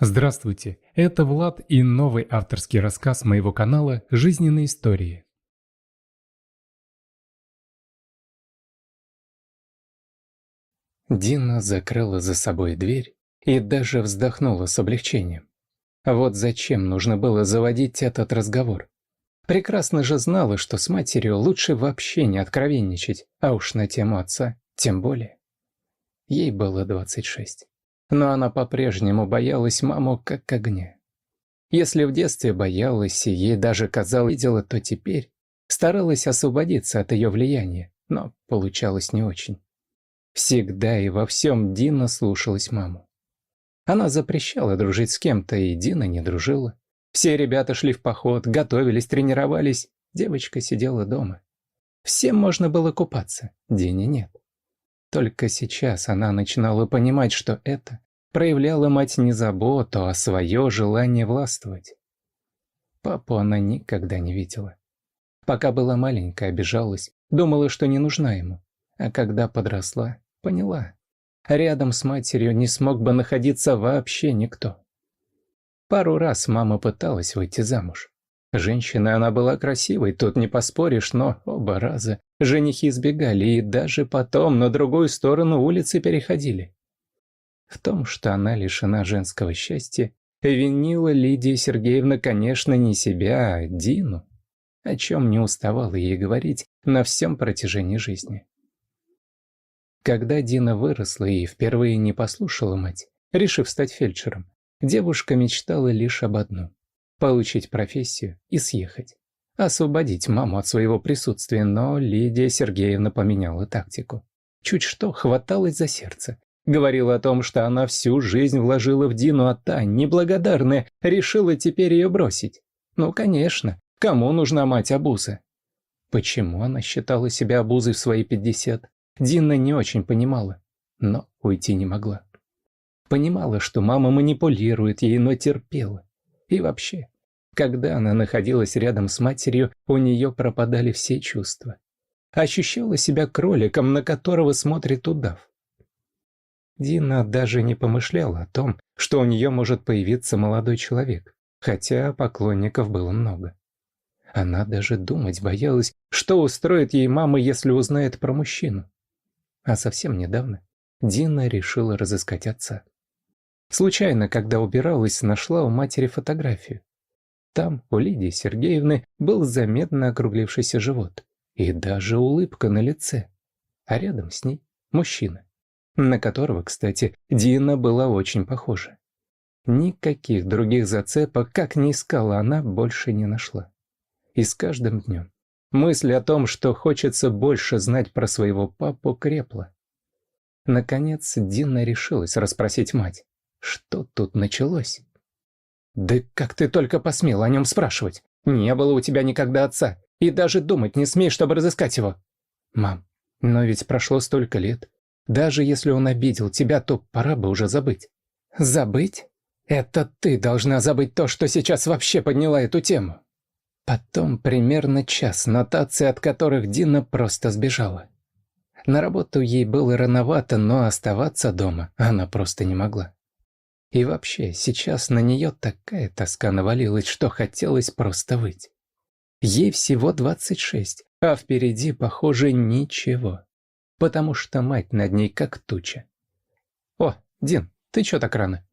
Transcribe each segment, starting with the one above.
Здравствуйте, это Влад и новый авторский рассказ моего канала «Жизненные истории». Дина закрыла за собой дверь и даже вздохнула с облегчением. Вот зачем нужно было заводить этот разговор. Прекрасно же знала, что с матерью лучше вообще не откровенничать, а уж на тему отца тем более. Ей было 26. Но она по-прежнему боялась маму как огня. Если в детстве боялась и ей даже казалось, видела, то теперь старалась освободиться от ее влияния, но получалось не очень. Всегда и во всем Дина слушалась маму. Она запрещала дружить с кем-то, и Дина не дружила. Все ребята шли в поход, готовились, тренировались. Девочка сидела дома. Всем можно было купаться, Дине нет. Только сейчас она начинала понимать, что это проявляла мать не заботу, а свое желание властвовать. Папу она никогда не видела. Пока была маленькая, обижалась, думала, что не нужна ему. А когда подросла, поняла. Рядом с матерью не смог бы находиться вообще никто. Пару раз мама пыталась выйти замуж. Женщина она была красивой, тут не поспоришь, но оба раза женихи избегали и даже потом на другую сторону улицы переходили. В том, что она лишена женского счастья, винила Лидия Сергеевна, конечно, не себя, а Дину, о чем не уставала ей говорить на всем протяжении жизни. Когда Дина выросла и впервые не послушала мать, решив стать фельдшером, девушка мечтала лишь об одном – получить профессию и съехать. Освободить маму от своего присутствия, но Лидия Сергеевна поменяла тактику. Чуть что хваталась за сердце. Говорила о том, что она всю жизнь вложила в Дину, а та, неблагодарная, решила теперь ее бросить. Ну, конечно, кому нужна мать-обуза? Почему она считала себя обузой в свои 50? Дина не очень понимала, но уйти не могла. Понимала, что мама манипулирует ей, но терпела. И вообще, когда она находилась рядом с матерью, у нее пропадали все чувства. Ощущала себя кроликом, на которого смотрит удав. Дина даже не помышляла о том, что у нее может появиться молодой человек, хотя поклонников было много. Она даже думать боялась, что устроит ей мама, если узнает про мужчину. А совсем недавно Дина решила разыскать отца. Случайно, когда убиралась, нашла у матери фотографию. Там у Лидии Сергеевны был заметно округлившийся живот и даже улыбка на лице, а рядом с ней мужчина, на которого, кстати, Дина была очень похожа. Никаких других зацепок, как ни искала она, больше не нашла. И с каждым днем мысль о том, что хочется больше знать про своего папу, крепла. Наконец Дина решилась расспросить мать, что тут началось. «Да как ты только посмела о нем спрашивать? Не было у тебя никогда отца, и даже думать не смей, чтобы разыскать его». «Мам, но ведь прошло столько лет. Даже если он обидел тебя, то пора бы уже забыть». «Забыть? Это ты должна забыть то, что сейчас вообще подняла эту тему». Потом примерно час нотаций, от которых Дина просто сбежала. На работу ей было рановато, но оставаться дома она просто не могла. И вообще, сейчас на нее такая тоска навалилась, что хотелось просто выть. Ей всего 26, а впереди, похоже, ничего. Потому что мать над ней как туча. «О, Дин, ты чё так рано?»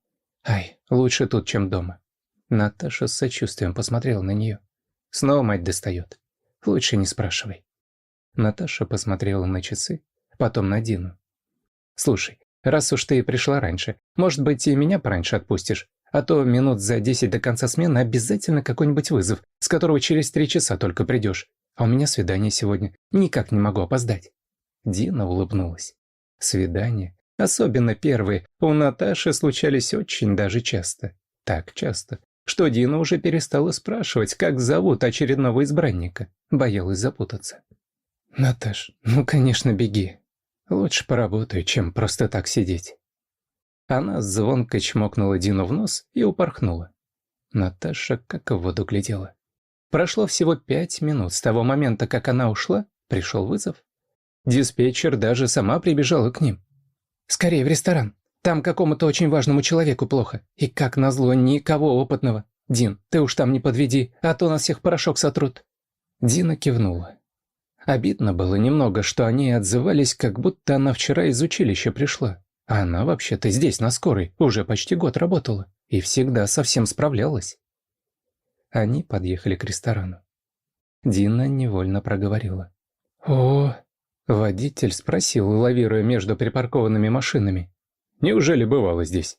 «Ай, лучше тут, чем дома». Наташа с сочувствием посмотрела на нее. Снова мать достает. «Лучше не спрашивай». Наташа посмотрела на часы, потом на Дину. «Слушай, раз уж ты пришла раньше, может быть, и меня пораньше отпустишь? А то минут за 10 до конца смены обязательно какой-нибудь вызов, с которого через 3 часа только придешь. А у меня свидание сегодня, никак не могу опоздать». Дина улыбнулась. Свидания, особенно первые, у Наташи случались очень даже часто. Так часто, что Дина уже перестала спрашивать, как зовут очередного избранника. Боялась запутаться. «Наташ, ну, конечно, беги. Лучше поработаю, чем просто так сидеть». Она звонко чмокнула Дину в нос и упорхнула. Наташа как в воду глядела. Прошло всего 5 минут с того момента, как она ушла, пришел вызов. Диспетчер даже сама прибежала к ним. «Скорее в ресторан. Там какому-то очень важному человеку плохо. И как назло, никого опытного. Дин, ты уж там не подведи, а то нас всех порошок сотрут». Дина кивнула. Обидно было немного, что они отзывались, как будто она вчера из училища пришла. А она вообще-то здесь, на скорой, уже почти год работала. И всегда совсем справлялась. Они подъехали к ресторану. Дина невольно проговорила: «О!» Водитель спросил, лавируя между припаркованными машинами: «Неужели бывало здесь?»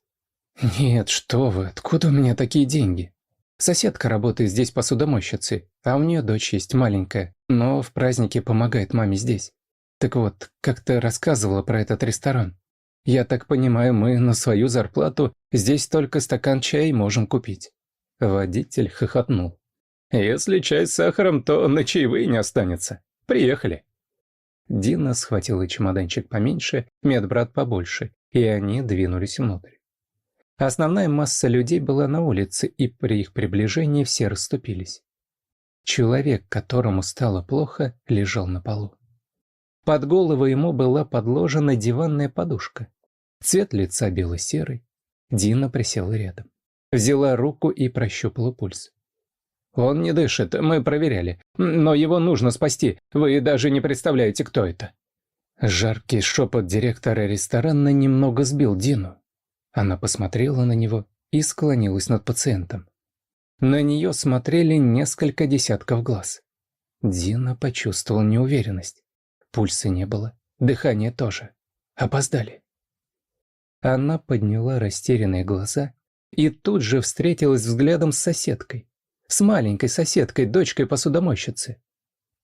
«Нет, что вы, откуда у меня такие деньги? Соседка работает здесь посудомойщицей, а у нее дочь есть маленькая, но в празднике помогает маме здесь. Так вот, как-то рассказывала про этот ресторан. Я так понимаю, мы на свою зарплату здесь только стакан чая можем купить». Водитель хохотнул. «Если чай с сахаром, то на чаевые не останется. Приехали». Дина схватила чемоданчик поменьше, медбрат побольше, и они двинулись внутрь. Основная масса людей была на улице, и при их приближении все расступились. Человек, которому стало плохо, лежал на полу. Под голову ему была подложена диванная подушка. Цвет лица бело-серый. Дина присела рядом. Взяла руку и прощупала пульс. «Он не дышит, мы проверяли. Но его нужно спасти. Вы даже не представляете, кто это». Жаркий шепот директора ресторана немного сбил Дину. Она посмотрела на него и склонилась над пациентом. На нее смотрели несколько десятков глаз. Дина почувствовала неуверенность. Пульса не было, дыхания тоже. Опоздали. Она подняла растерянные глаза и тут же встретилась взглядом с соседкой. С маленькой соседкой, дочкой посудомойщицы.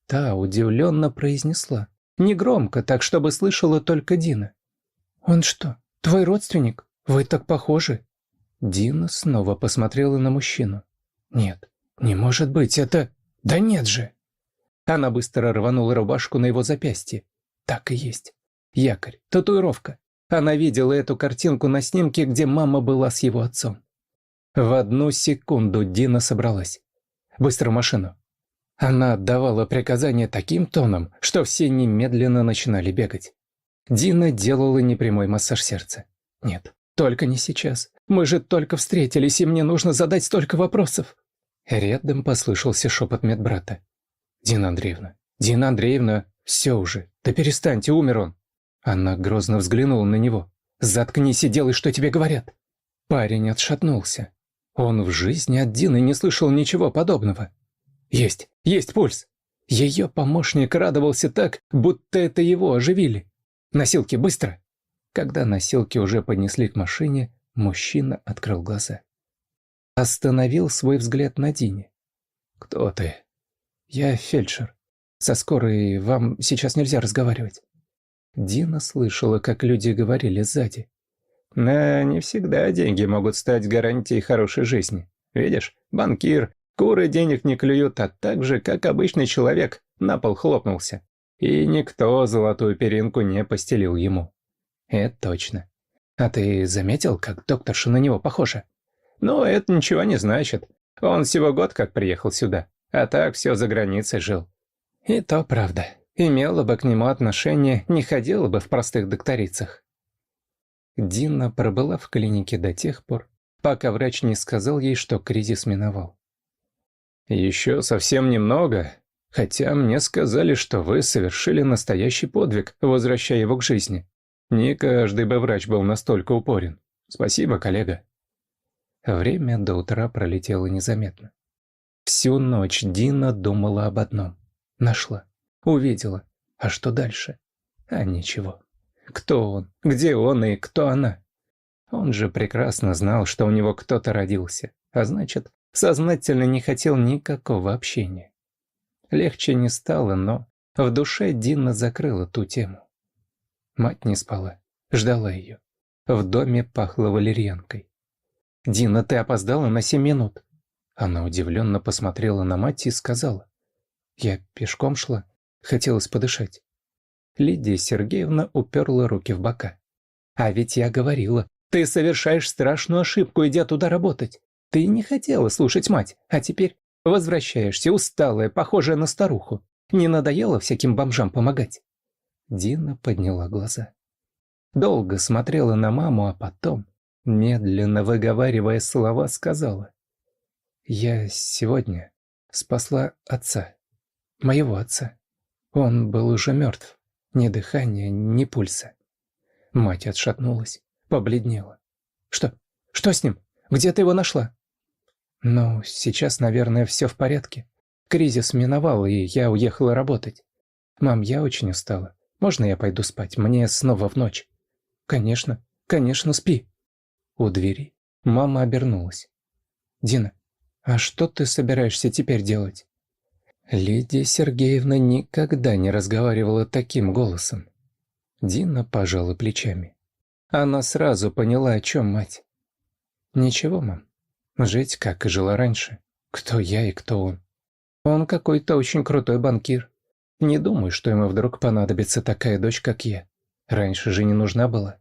Та удивленно произнесла. Негромко, так чтобы слышала только Дина: «Он что, твой родственник? Вы так похожи». Дина снова посмотрела на мужчину. «Нет, не может быть, это... Да нет же!» Она быстро рванула рубашку на его запястье. Так и есть. Якорь, татуировка. Она видела эту картинку на снимке, где мама была с его отцом. В одну секунду Дина собралась. «Быстро в машину». Она отдавала приказания таким тоном, что все немедленно начинали бегать. Дина делала непрямой массаж сердца. «Нет, только не сейчас. Мы же только встретились, и мне нужно задать столько вопросов». Рядом послышался шепот медбрата. Дина Андреевна, все уже, да перестаньте, умер он». Она грозно взглянула на него. «Заткнись и делай, что тебе говорят». Парень отшатнулся. Он в жизни от Дины не слышал ничего подобного. Есть пульс. Ее помощник радовался так, будто это его оживили. «Носилки, быстро!» Когда носилки уже поднесли к машине, мужчина открыл глаза. Остановил свой взгляд на Дине. «Кто ты?» «Я фельдшер. Со скорой, вам сейчас нельзя разговаривать». Дина слышала, как люди говорили сзади. «Да, не всегда деньги могут стать гарантией хорошей жизни. Видишь, банкир, куры денег не клюют, а так же, как обычный человек, на пол хлопнулся. И никто золотую перинку не постелил ему». «Это точно. А ты заметил, как докторша на него похожа?» «Ну, это ничего не значит. Он всего год как приехал сюда, а так все за границей жил». «И то правда. Имела бы к нему отношение, не ходила бы в простых докторицах». Дина пробыла в клинике до тех пор, пока врач не сказал ей, что кризис миновал. «Еще совсем немного, хотя мне сказали, что вы совершили настоящий подвиг, возвращая его к жизни. Не каждый бы врач был настолько упорен. Спасибо, коллега». Время до утра пролетело незаметно. Всю ночь Дина думала об одном. Нашла, увидела. А что дальше? А ничего. Кто он? Где он и кто она? Он же прекрасно знал, что у него кто-то родился, а значит, сознательно не хотел никакого общения. Легче не стало, но в душе Дина закрыла ту тему. Мать не спала, ждала ее. В доме пахло валерьянкой. «Дина, ты опоздала на 7 минут». Она удивленно посмотрела на мать и сказала: «Я пешком шла, хотелось подышать». Лидия Сергеевна уперла руки в бока. «А ведь я говорила, ты совершаешь страшную ошибку, идя туда работать. Ты не хотела слушать мать, а теперь возвращаешься, усталая, похожая на старуху. Не надоело всяким бомжам помогать?» Дина подняла глаза. Долго смотрела на маму, а потом, медленно выговаривая слова, сказала: «Я сегодня спасла отца, моего отца. Он был уже мертв, ни дыхания, ни пульса». Мать отшатнулась, побледнела. «Что? Что с ним? Где ты его нашла?» «Ну, сейчас, наверное, все в порядке. Кризис миновал, и я уехала работать. Мам, я очень устала. Можно я пойду спать? Мне снова в ночь». «Конечно, конечно, спи». У двери мама обернулась. «Дина, а что ты собираешься теперь делать?» Лидия Сергеевна никогда не разговаривала таким голосом. Дина пожала плечами. Она сразу поняла, о чем мать. «Ничего, мам. Жить, как и жила раньше. Кто я и кто он. Он какой-то очень крутой банкир. Не думаю, что ему вдруг понадобится такая дочь, как я. Раньше же не нужна была».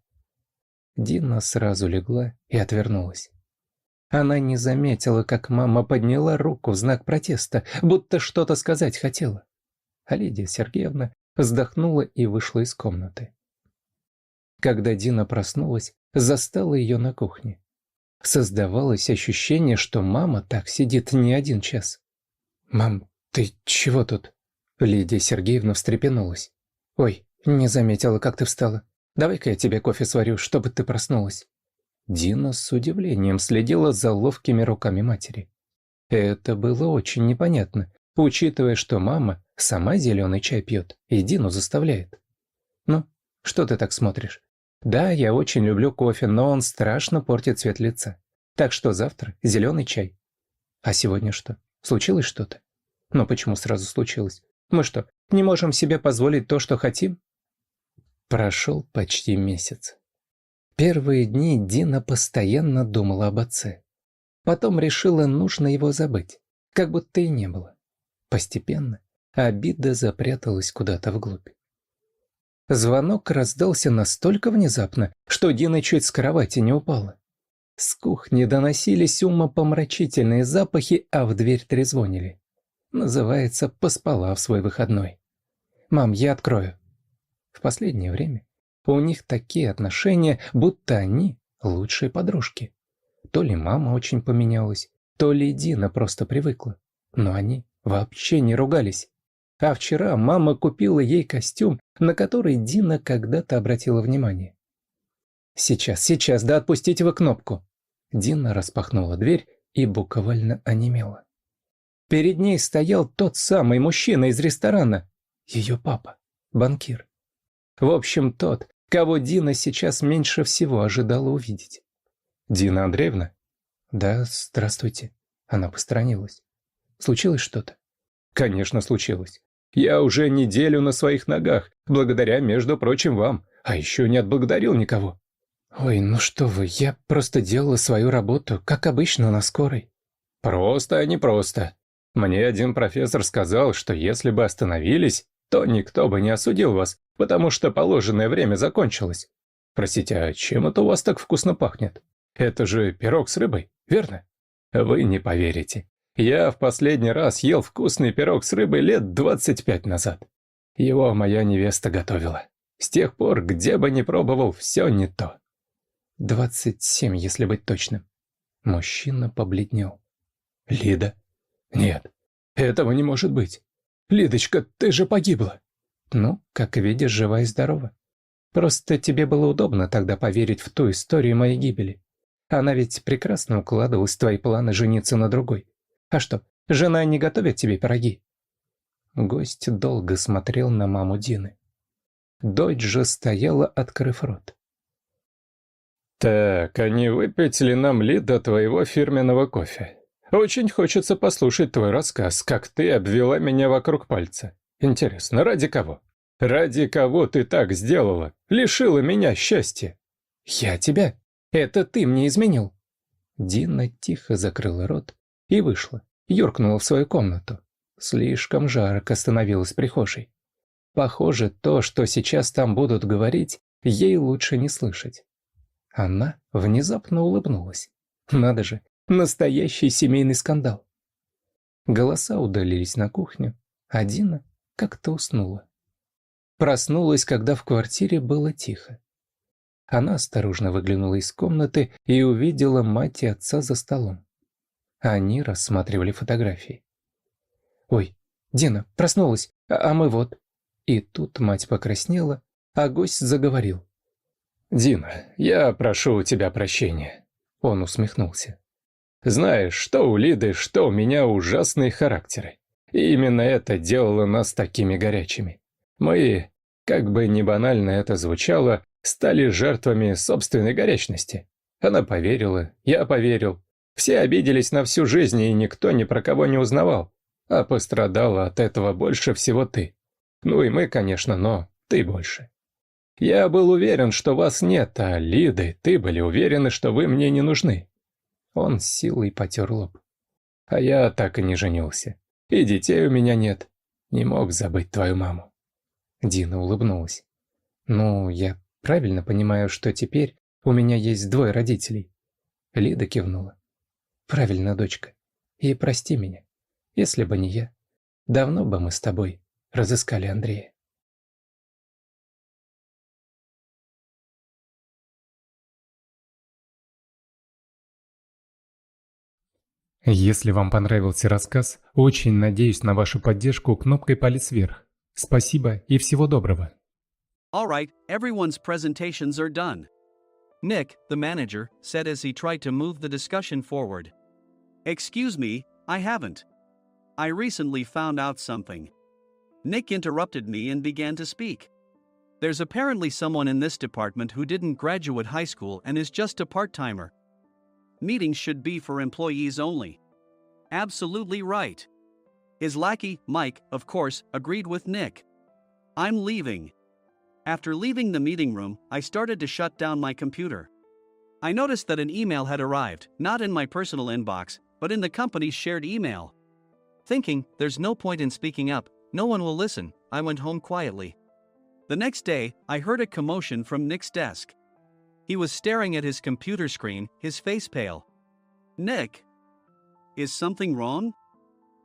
Дина сразу легла и отвернулась. Она не заметила, как мама подняла руку в знак протеста, будто что-то сказать хотела. А Лидия Сергеевна вздохнула и вышла из комнаты. Когда Дина проснулась, застала ее на кухне. Создавалось ощущение, что мама так сидит не один час. «Мам, ты чего тут?» Лидия Сергеевна встрепенулась. «Ой, не заметила, как ты встала. Давай-ка я тебе кофе сварю, чтобы ты проснулась». Дина с удивлением следила за ловкими руками матери. Это было очень непонятно, учитывая, что мама сама зеленый чай пьет и Дину заставляет. «Ну, что ты так смотришь? Да, я очень люблю кофе, но он страшно портит цвет лица. Так что завтра зеленый чай». «А сегодня что? Случилось что-то?» «Ну почему сразу случилось? Мы что, не можем себе позволить то, что хотим?» Прошел почти месяц. Первые дни Дина постоянно думала об отце. Потом решила, нужно его забыть, как будто и не было. Постепенно обида запряталась куда-то вглубь. Звонок раздался настолько внезапно, что Дина чуть с кровати не упала. С кухни доносились умопомрачительные запахи, а в дверь трезвонили. Называется, поспала в свой выходной. «Мам, я открою». В последнее время у них такие отношения, будто они лучшие подружки. То ли мама очень поменялась, то ли Дина просто привыкла. Но они вообще не ругались. А вчера мама купила ей костюм, на который Дина когда-то обратила внимание. Сейчас, да отпустите вы кнопку». Дина распахнула дверь и буквально онемела. Перед ней стоял тот самый мужчина из ресторана, ее папа, банкир. В общем, тот, кого Дина сейчас меньше всего ожидала увидеть. «Дина Андреевна?» «Да, здравствуйте». Она посторонилась. «Случилось что-то?» «Конечно, случилось. Я уже неделю на своих ногах, благодаря, между прочим, вам, а еще не отблагодарил никого». «Ой, ну что вы, я просто делала свою работу, как обычно, на скорой». «Просто, а не просто. Мне один профессор сказал, что если бы остановились, то никто бы не осудил вас, потому что положенное время закончилось. Простите, а чем это у вас так вкусно пахнет? Это же пирог с рыбой, верно? Вы не поверите. Я в последний раз ел вкусный пирог с рыбой лет 25 назад. Его моя невеста готовила. С тех пор, где бы ни пробовал, все не то». 27, если быть точным. Мужчина побледнел. «Лида? Нет, этого не может быть. Лидочка, ты же погибла». «Ну, как видишь, жива и здорова. Просто тебе было удобно тогда поверить в ту историю моей гибели. Она ведь прекрасно укладывалась в твои планы жениться на другой. А что, жена не готовит тебе пироги?» Гость долго смотрел на маму Дины. Дочь же стояла, открыв рот. «Так, а не выпить ли нам, Лида, твоего фирменного кофе? Очень хочется послушать твой рассказ, как ты обвела меня вокруг пальца. Интересно, ради кого? Ради кого ты так сделала? Лишила меня счастья?» «Я тебя? Это ты мне изменил». Дина тихо закрыла рот и вышла, юркнула в свою комнату. Слишком жарко становилось в прихожей. Похоже, то, что сейчас там будут говорить, ей лучше не слышать. Она внезапно улыбнулась. Надо же, настоящий семейный скандал. Голоса удалились на кухню, а Дина как-то уснула. Проснулась, когда в квартире было тихо. Она осторожно выглянула из комнаты и увидела мать и отца за столом. Они рассматривали фотографии. «Ой, Дина, проснулась, а мы вот...» И тут мать покраснела, а гость заговорил. «Дина, я прошу у тебя прощения». Он усмехнулся. «Знаешь, что у Лиды, что у меня ужасные характеры. И именно это делало нас такими горячими. Мы, как бы не банально это звучало, стали жертвами собственной горячности. Она поверила, я поверил. Все обиделись на всю жизнь, и никто ни про кого не узнавал. А пострадала от этого больше всего ты. Ну и мы, конечно, но ты больше. Я был уверен, что вас нет, а Лиды, ты были уверены, что вы мне не нужны». Он с силой потер лоб. «А я так и не женился. И детей у меня нет. Не мог забыть твою маму». Дина улыбнулась. «Ну, я правильно понимаю, что теперь у меня есть двое родителей?» Лида кивнула. «Правильно, дочка. И прости меня. Если бы не я, давно бы мы с тобой разыскали Андрея». Если вам понравился рассказ, очень надеюсь на вашу поддержку кнопкой палец вверх. Спасибо и всего доброго. All right, everyone's presentations are done. Nick, the manager, said as he tried to move the discussion forward. Excuse me, I haven't. I recently found out something. Nick interrupted me and began to speak. There's apparently someone in this department who didn't graduate high school and is just a part-timer. Meetings should be for employees only. Absolutely right. His lackey, Mike, of course, agreed with Nick. I'm leaving. After leaving the meeting room, I started to shut down my computer. I noticed that an email had arrived, not in my personal inbox, but in the company's shared email. Thinking, there's no point in speaking up, no one will listen, I went home quietly. The next day, I heard a commotion from Nick's desk. He was staring at his computer screen, his face pale. Nick? Is something wrong?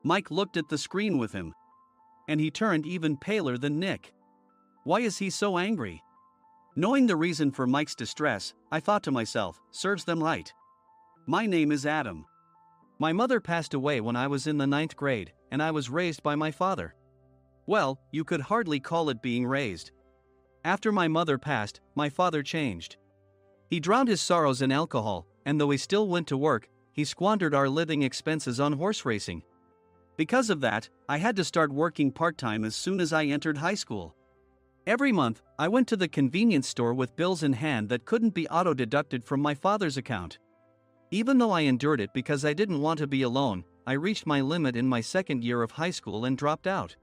Mike looked at the screen with him. And he turned even paler than Nick. Why is he so angry? Knowing the reason for Mike's distress, I thought to myself, serves them right. My name is Adam. My mother passed away when I was in the 9th grade, and I was raised by my father. Well, you could hardly call it being raised. After my mother passed, my father changed. He drowned his sorrows in alcohol, and though he still went to work, he squandered our living expenses on horse racing. Because of that, I had to start working part-time as soon as I entered high school. Every month, I went to the convenience store with bills in hand that couldn't be auto-deducted from my father's account. Even though I endured it because I didn't want to be alone, I reached my limit in my second year of high school and dropped out.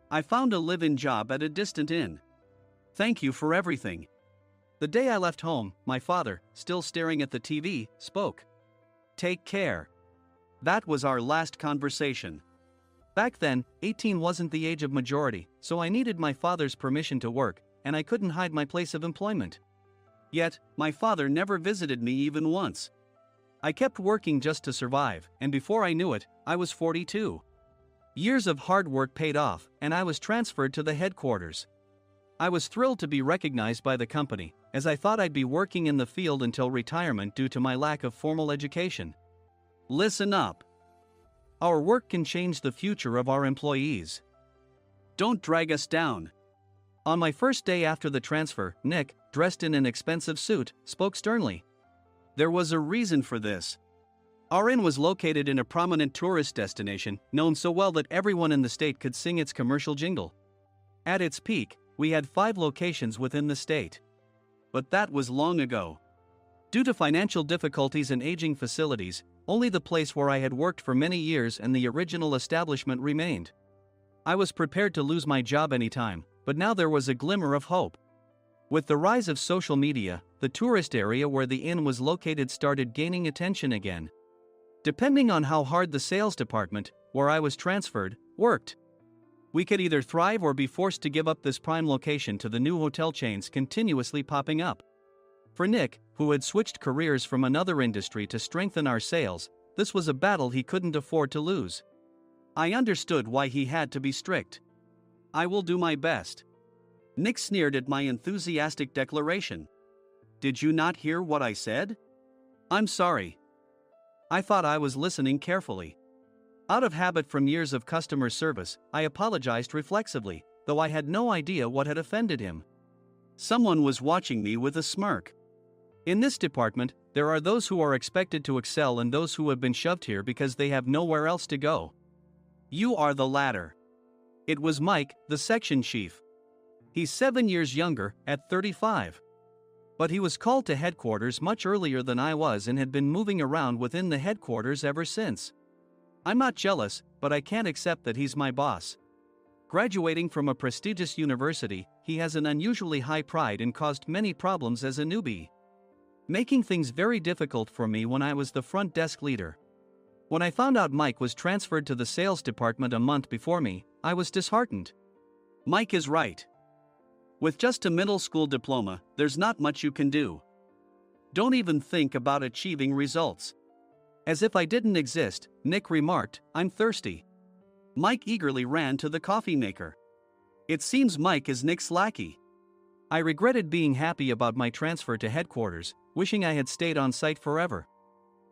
I found a live-in job at a distant inn. Thank you for everything. The day I left home, my father, still staring at the TV, spoke. Take care. That was our last conversation. Back then, 18 wasn't the age of majority, so I needed my father's permission to work, and I couldn't hide my place of employment. Yet, my father never visited me even once. I kept working just to survive, and before I knew it, I was 42. Years of hard work paid off, and I was transferred to the headquarters. I was thrilled to be recognized by the company, as I thought I'd be working in the field until retirement due to my lack of formal education. Listen up. Our work can change the future of our employees. Don't drag us down. On my first day after the transfer, Nick, dressed in an expensive suit, spoke sternly. There was a reason for this. Our inn was located in a prominent tourist destination, known so well that everyone in the state could sing its commercial jingle. At its peak, we had 5 locations within the state. But that was long ago. Due to financial difficulties and aging facilities, only the place where I had worked for many years and the original establishment remained. I was prepared to lose my job anytime, but now there was a glimmer of hope. With the rise of social media, the tourist area where the inn was located started gaining attention again. Depending on how hard the sales department, where I was transferred, worked, we could either thrive or be forced to give up this prime location to the new hotel chains continuously popping up. For Nick, who had switched careers from another industry to strengthen our sales, this was a battle he couldn't afford to lose. I understood why he had to be strict. I will do my best. Nick sneered at my enthusiastic declaration. Did you not hear what I said? I'm sorry. I thought I was listening carefully. Out of habit from years of customer service, I apologized reflexively, though I had no idea what had offended him. Someone was watching me with a smirk. In this department, there are those who are expected to excel and those who have been shoved here because they have nowhere else to go. You are the latter. It was Mike, the section chief. He's 7 years younger, at 35. But he was called to headquarters much earlier than I was and had been moving around within the headquarters ever since. I'm not jealous, but I can't accept that he's my boss. Graduating from a prestigious university, he has an unusually high pride and caused many problems as a newbie, making things very difficult for me when I was the front desk leader. When I found out Mike was transferred to the sales department a month before me, I was disheartened. Mike is right. With just a middle school diploma, there's not much you can do. Don't even think about achieving results. As if I didn't exist, Nick remarked, I'm thirsty. Mike eagerly ran to the coffee maker. It seems Mike is Nick's lackey. I regretted being happy about my transfer to headquarters, wishing I had stayed on site forever.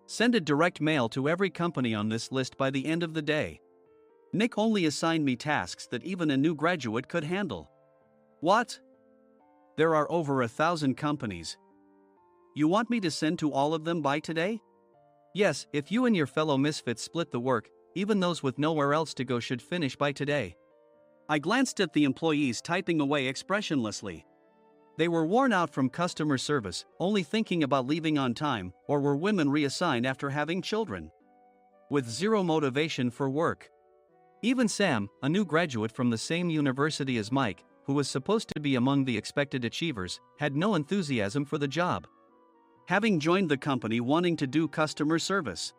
Send a direct mail to every company on this list by the end of the day. Nick only assigned me tasks that even a new graduate could handle. What? There are over 1,000 companies. You want me to send to all of them by today? Yes, if you and your fellow misfits split the work, even those with nowhere else to go should finish by today. I glanced at the employees typing away expressionlessly. They were worn out from customer service, only thinking about leaving on time, or were women reassigned after having children, with zero motivation for work. Even Sam, a new graduate from the same university as Mike, who was supposed to be among the expected achievers, had no enthusiasm for the job, having joined the company wanting to do customer service.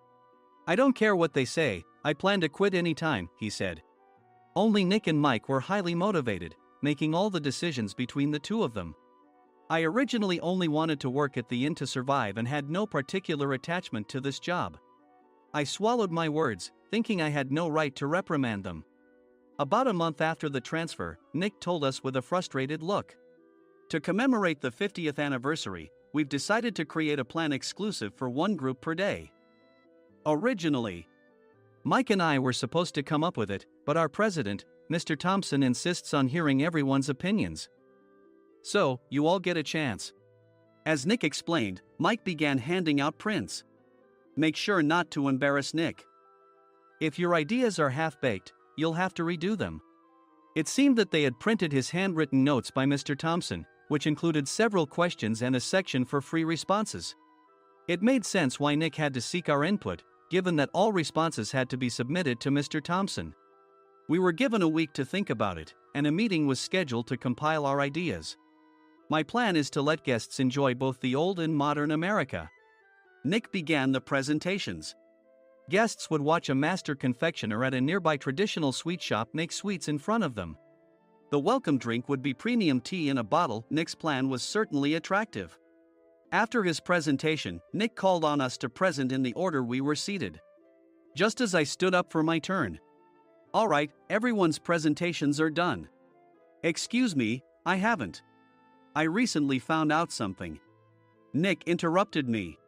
I don't care what they say, I plan to quit anytime, he said. Only Nick and Mike were highly motivated, making all the decisions between the two of them. I originally only wanted to work at the inn to survive and had no particular attachment to this job. I swallowed my words, thinking I had no right to reprimand them. About a month after the transfer, Nick told us with a frustrated look. To commemorate the 50th anniversary, we've decided to create a plan exclusive for one group per day. Originally, Mike and I were supposed to come up with it, but our president, Mr. Thompson, insists on hearing everyone's opinions. So, you all get a chance. As Nick explained, Mike began handing out prints. Make sure not to embarrass Nick. If your ideas are half-baked, you'll have to redo them. It seemed that they had printed his handwritten notes by Mr. Thompson, which included several questions and a section for free responses. It made sense why Nick had to seek our input, given that all responses had to be submitted to Mr. Thompson. We were given a week to think about it, and a meeting was scheduled to compile our ideas. My plan is to let guests enjoy both the old and modern America. Nick began the presentations. Guests would watch a master confectioner at a nearby traditional sweet shop make sweets in front of them. The welcome drink would be premium tea in a bottle. Nick's plan was certainly attractive. After his presentation, Nick called on us to present in the order we were seated. Just as I stood up for my turn. All right, everyone's presentations are done. Excuse me, I haven't. I recently found out something. Nick interrupted me.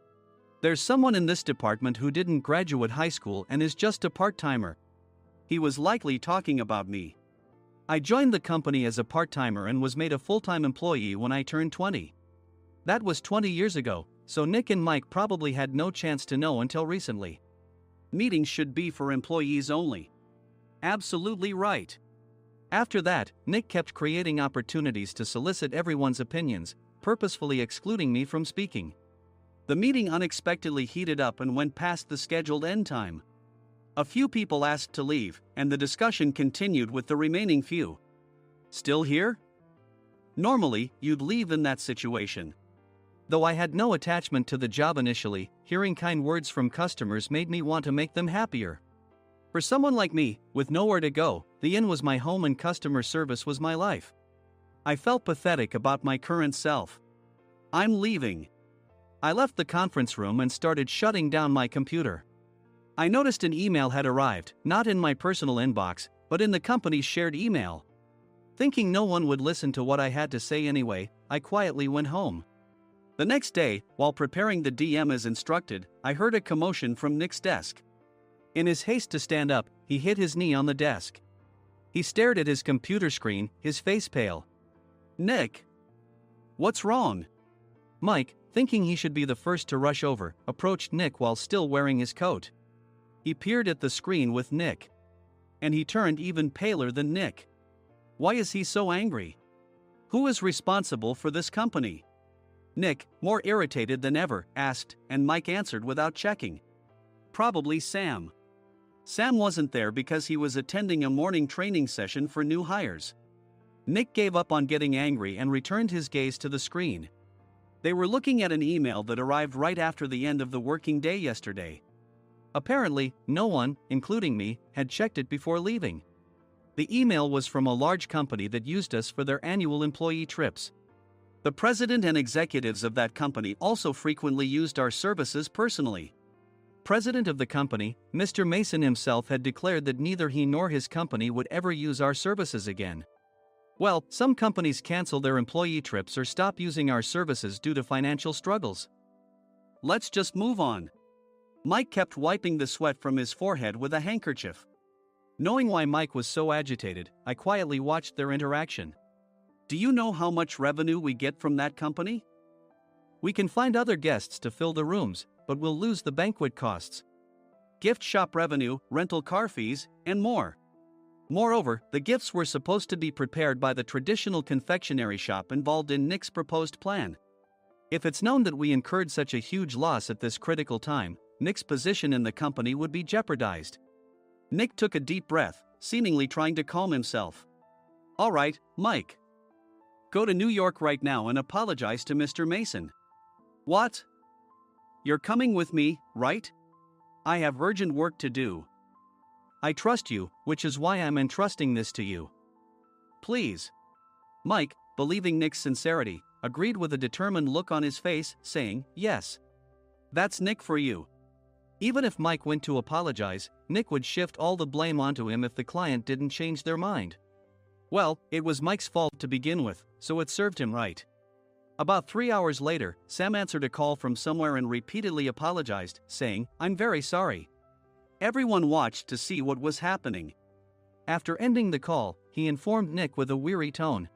There's someone in this department who didn't graduate high school and is just a part-timer. He was likely talking about me. I joined the company as a part-timer and was made a full-time employee when I turned 20. That was 20 years ago, so Nick and Mike probably had no chance to know until recently. Meetings should be for employees only. Absolutely right. After that, Nick kept creating opportunities to solicit everyone's opinions, purposefully excluding me from speaking. The meeting unexpectedly heated up and went past the scheduled end time. A few people asked to leave, and the discussion continued with the remaining few. Still here? Normally, you'd leave in that situation. Though I had no attachment to the job initially, hearing kind words from customers made me want to make them happier. For someone like me, with nowhere to go, the inn was my home and customer service was my life. I felt pathetic about my current self. I'm leaving. I left the conference room and started shutting down my computer. I noticed an email had arrived, not in my personal inbox, but in the company's shared email. Thinking no one would listen to what I had to say anyway, I quietly went home. The next day, while preparing the DM as instructed, I heard a commotion from Nick's desk. In his haste to stand up, he hit his knee on the desk. He stared at his computer screen, his face pale. "Nick? What's wrong?" Mike, thinking he should be the first to rush over, approached Nick while still wearing his coat. He peered at the screen with Nick. And he turned even paler than Nick. Why is he so angry? Who is responsible for this company? Nick, more irritated than ever, asked, and Mike answered without checking. Probably Sam. Sam wasn't there because he was attending a morning training session for new hires. Nick gave up on getting angry and returned his gaze to the screen. They were looking at an email that arrived right after the end of the working day yesterday. Apparently, no one, including me, had checked it before leaving. The email was from a large company that used us for their annual employee trips. The president and executives of that company also frequently used our services personally. President of the company, Mr. Mason himself, had declared that neither he nor his company would ever use our services again. Well, some companies cancel their employee trips or stop using our services due to financial struggles. Let's just move on. Mike kept wiping the sweat from his forehead with a handkerchief. Knowing why Mike was so agitated, I quietly watched their interaction. Do you know how much revenue we get from that company? We can find other guests to fill the rooms, but we'll lose the banquet costs, gift shop revenue, rental car fees, and more. Moreover, the gifts were supposed to be prepared by the traditional confectionery shop involved in Nick's proposed plan. If it's known that we incurred such a huge loss at this critical time, Nick's position in the company would be jeopardized. Nick took a deep breath, seemingly trying to calm himself. All right, Mike. Go to New York right now and apologize to Mr. Mason. What? You're coming with me, right? I have urgent work to do. I trust you, which is why I'm entrusting this to you. Please. Mike, believing Nick's sincerity, agreed with a determined look on his face, saying, yes. That's Nick for you. Even if Mike went to apologize, Nick would shift all the blame onto him if the client didn't change their mind. Well, it was Mike's fault to begin with, so it served him right. About 3 hours later, Sam answered a call from somewhere and repeatedly apologized, saying, I'm very sorry. Everyone watched to see what was happening. After ending the call, he informed Nick with a weary tone.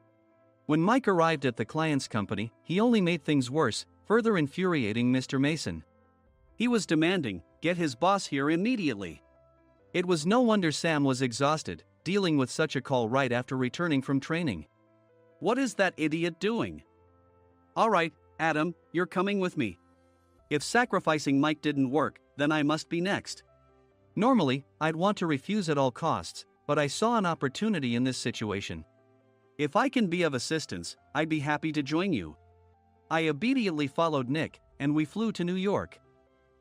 When Mike arrived at the client's company, he only made things worse, further infuriating Mr. Mason. He was demanding, get his boss here immediately. It was no wonder Sam was exhausted, dealing with such a call right after returning from training. What is that idiot doing? All right, Adam, you're coming with me. If sacrificing Mike didn't work, then I must be next. Normally, I'd want to refuse at all costs, but I saw an opportunity in this situation. If I can be of assistance, I'd be happy to join you. I immediately followed Nick, and we flew to New York.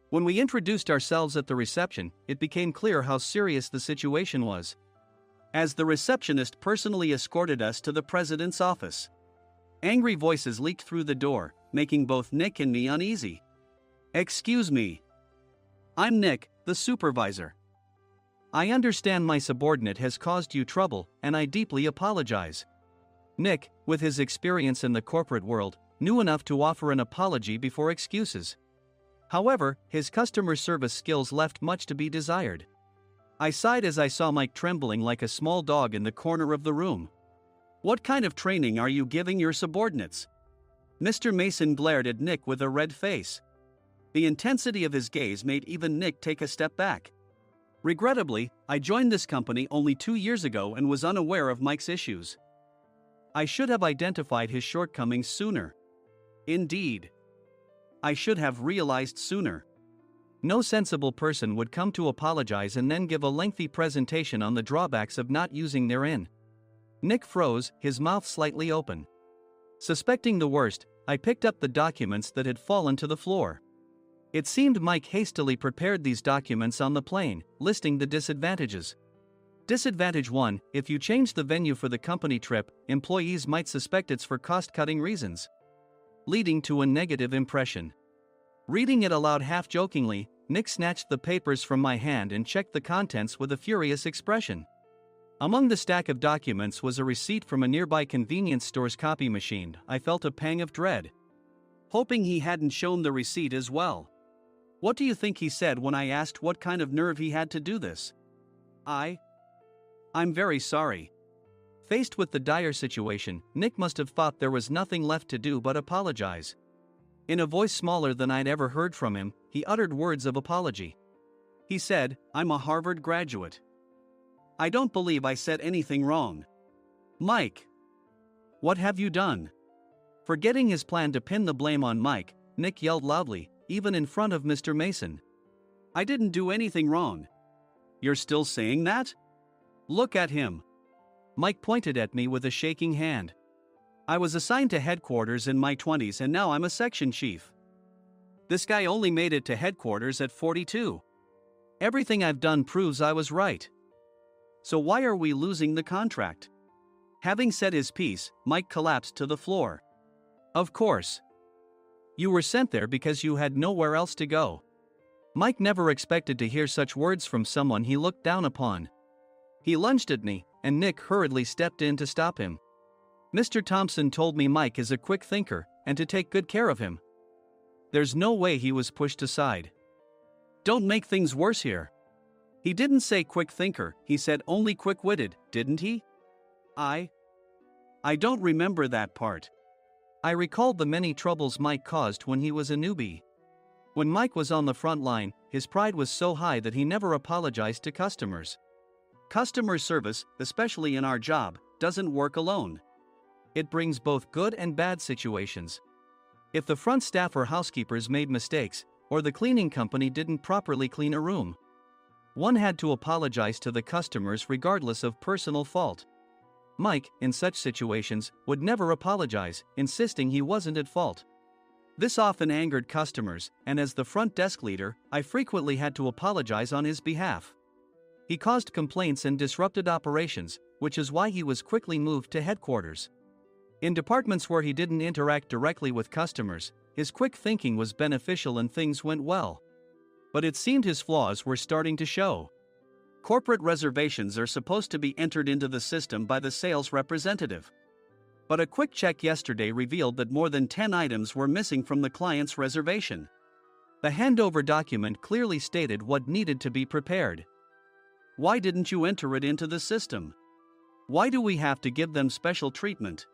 When we introduced ourselves at the reception, it became clear how serious the situation was. As the receptionist personally escorted us to the president's office. Angry voices leaked through the door, making both Nick and me uneasy. Excuse me. I'm Nick, the supervisor. I understand my subordinate has caused you trouble, and I deeply apologize. Nick, with his experience in the corporate world, knew enough to offer an apology before excuses. However, his customer service skills left much to be desired. I sighed as I saw Mike trembling like a small dog in the corner of the room. What kind of training are you giving your subordinates? Mr. Mason glared at Nick with a red face. The intensity of his gaze made even Nick take a step back. Regrettably, I joined this company only 2 years ago and was unaware of Mike's issues. I should have identified his shortcomings sooner. Indeed. I should have realized sooner. No sensible person would come to apologize and then give a lengthy presentation on the drawbacks of not using their in. Nick froze, his mouth slightly open. Suspecting the worst, I picked up the documents that had fallen to the floor. It seemed Mike hastily prepared these documents on the plane, listing the disadvantages. Disadvantage 1, if you change the venue for the company trip, employees might suspect it's for cost-cutting reasons, leading to a negative impression. Reading it aloud half-jokingly, Nick snatched the papers from my hand and checked the contents with a furious expression. Among the stack of documents was a receipt from a nearby convenience store's copy machine. I felt a pang of dread. hoping he hadn't shown the receipt as well. What do you think he said when I asked what kind of nerve he had to do this? I'm very sorry. Faced with the dire situation, Nick must have thought there was nothing left to do but apologize. In a voice smaller than I'd ever heard from him, he uttered words of apology. He said, "I'm a Harvard graduate. I don't believe I said anything wrong." Mike! What have you done? Forgetting his plan to pin the blame on Mike, Nick yelled loudly, even in front of Mr. Mason. "I didn't do anything wrong." "You're still saying that? Look at him." Mike pointed at me with a shaking hand. "I was assigned to headquarters in my 20s and now I'm a section chief. This guy only made it to headquarters at 42. Everything I've done proves I was right. So why are we losing the contract?" Having said his piece, Mike collapsed to the floor. "Of course. You were sent there because you had nowhere else to go." Mike never expected to hear such words from someone he looked down upon. He lunged at me, and Nick hurriedly stepped in to stop him. "Mr. Thompson told me Mike is a quick thinker, and to take good care of him." There's no way he was pushed aside. "Don't make things worse here." "He didn't say quick thinker, he said only quick-witted, didn't he?" I don't remember that part. I recalled the many troubles Mike caused when he was a newbie. When Mike was on the front line, his pride was so high that he never apologized to customers. Customer service, especially in our job, doesn't work alone. It brings both good and bad situations. If the front staff or housekeepers made mistakes, or the cleaning company didn't properly clean a room, one had to apologize to the customers regardless of personal fault. Mike, in such situations, would never apologize, insisting he wasn't at fault. This often angered customers, and as the front desk leader, I frequently had to apologize on his behalf. He caused complaints and disrupted operations, which is why he was quickly moved to headquarters. In departments where he didn't interact directly with customers, his quick thinking was beneficial and things went well. But it seemed his flaws were starting to show. Corporate reservations are supposed to be entered into the system by the sales representative. But a quick check yesterday revealed that more than 10 items were missing from the client's reservation. The handover document clearly stated what needed to be prepared. Why didn't you enter it into the system? Why do we have to give them special treatment?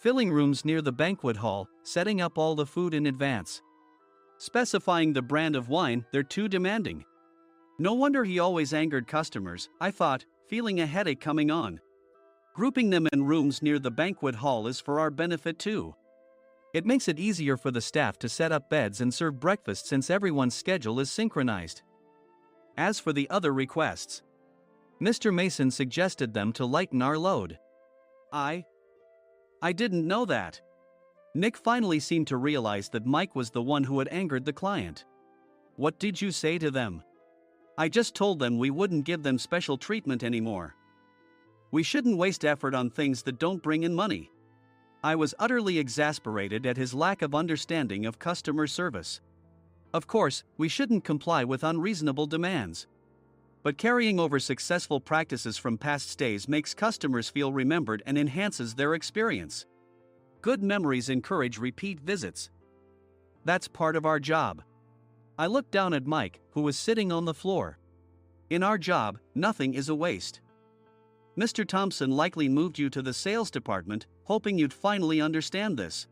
Filling rooms near the banquet hall, setting up all the food in advance. Specifying the brand of wine, they're too demanding. No wonder he always angered customers, I thought, feeling a headache coming on. Grouping them in rooms near the banquet hall is for our benefit too. It makes it easier for the staff to set up beds and serve breakfast since everyone's schedule is synchronized. As for the other requests, Mr. Mason suggested them to lighten our load. I didn't know that. Nick finally seemed to realize that Mike was the one who had angered the client. What did you say to them? I just told them we wouldn't give them special treatment anymore. We shouldn't waste effort on things that don't bring in money. I was utterly exasperated at his lack of understanding of customer service. Of course, we shouldn't comply with unreasonable demands. But carrying over successful practices from past stays makes customers feel remembered and enhances their experience. Good memories encourage repeat visits. That's part of our job. I looked down at Mike, who was sitting on the floor. In our job, nothing is a waste. Mr. Thompson likely moved you to the sales department, hoping you'd finally understand this.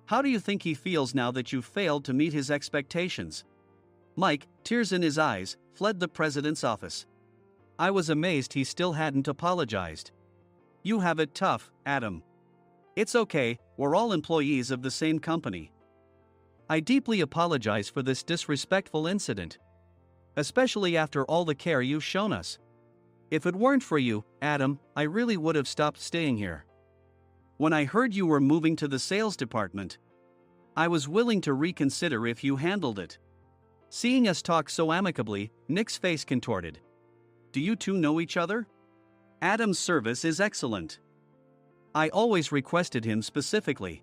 How do you think he feels now that you failed to meet his expectations? Mike, tears in his eyes, fled the president's office. I was amazed he still hadn't apologized. You have it tough, Adam. It's okay, we're all employees of the same company. I deeply apologize for this disrespectful incident. Especially after all the care you've shown us. If it weren't for you, Adam, I really would have stopped staying here. When I heard you were moving to the sales department, I was willing to reconsider if you handled it. Seeing us talk so amicably, Nick's face contorted. Do you two know each other? Adam's service is excellent. I always requested him specifically.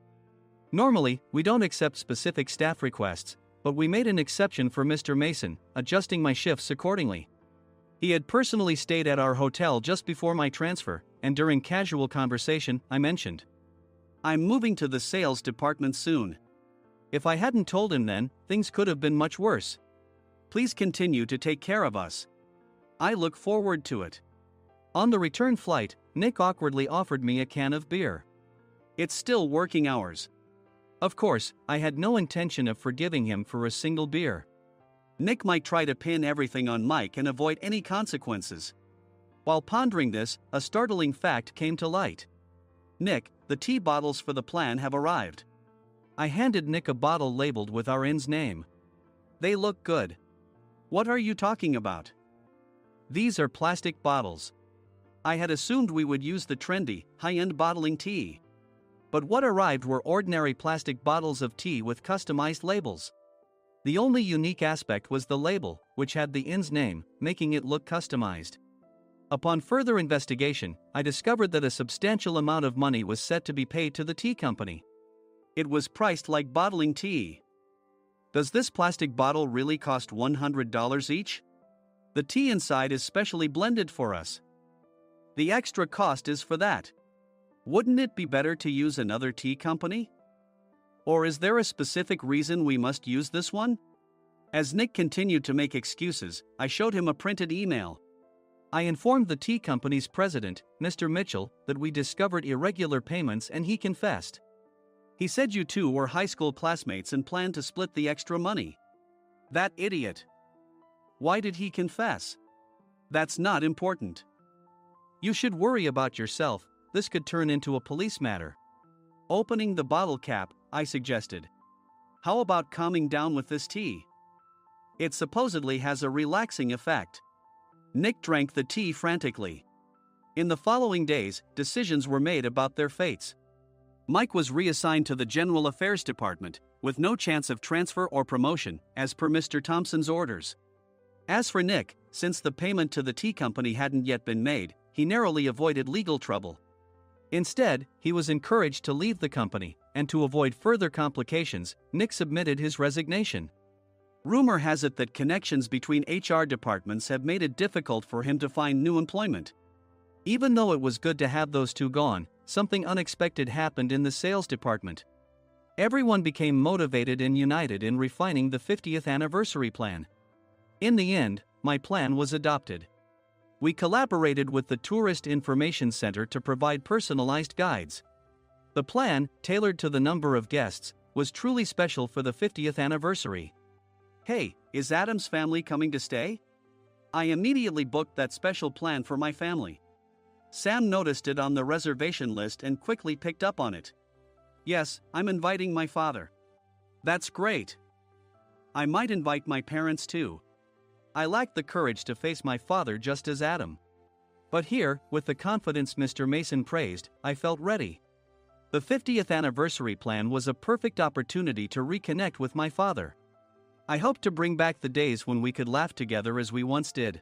Normally, we don't accept specific staff requests, but we made an exception for Mr. Mason, adjusting my shifts accordingly. He had personally stayed at our hotel just before my transfer, and during casual conversation, I mentioned, I'm moving to the sales department soon. If I hadn't told him then, things could have been much worse. Please continue to take care of us. I look forward to it. On the return flight, Nick awkwardly offered me a can of beer. It's still working hours. Of course, I had no intention of forgiving him for a single beer. Nick might try to pin everything on Mike and avoid any consequences. While pondering this, a startling fact came to light. Nick, the tea bottles for the plan have arrived. I handed Nick a bottle labeled with our inn's name. They look good. What are you talking about? These are plastic bottles. I had assumed we would use the trendy, high-end bottling tea. But what arrived were ordinary plastic bottles of tea with customized labels. The only unique aspect was the label, which had the inn's name, making it look customized. Upon further investigation, I discovered that a substantial amount of money was set to be paid to the tea company. It was priced like bottling tea. Does this plastic bottle really cost $100 each? The tea inside is specially blended for us. The extra cost is for that. Wouldn't it be better to use another tea company? Or is there a specific reason we must use this one? As Nick continued to make excuses, I showed him a printed email. I informed the tea company's president, Mr. Mitchell, that we discovered irregular payments and he confessed. He said you two were high school classmates and planned to split the extra money. That idiot. Why did he confess? That's not important. You should worry about yourself, this could turn into a police matter. Opening the bottle cap, I suggested. How about calming down with this tea? It supposedly has a relaxing effect. Nick drank the tea frantically. In the following days, decisions were made about their fates. Mike was reassigned to the General Affairs Department, with no chance of transfer or promotion, as per Mr. Thompson's orders. As for Nick, since the payment to the tea company hadn't yet been made, he narrowly avoided legal trouble. Instead, he was encouraged to leave the company, and to avoid further complications, Nick submitted his resignation. Rumor has it that connections between HR departments have made it difficult for him to find new employment. Even though it was good to have those two gone, something unexpected happened in the sales department. Everyone became motivated and united in refining the 50th anniversary plan. In the end, my plan was adopted. We collaborated with the Tourist Information Center to provide personalized guides. The plan, tailored to the number of guests, was truly special for the 50th anniversary. Hey, is Adam's family coming to stay? I immediately booked that special plan for my family. Sam noticed it on the reservation list and quickly picked up on it. Yes, I'm inviting my father. That's great. I might invite my parents too. I lacked the courage to face my father just as Adam. But here, with the confidence Mr. Mason praised, I felt ready. The 50th anniversary plan was a perfect opportunity to reconnect with my father. I hoped to bring back the days when we could laugh together as we once did.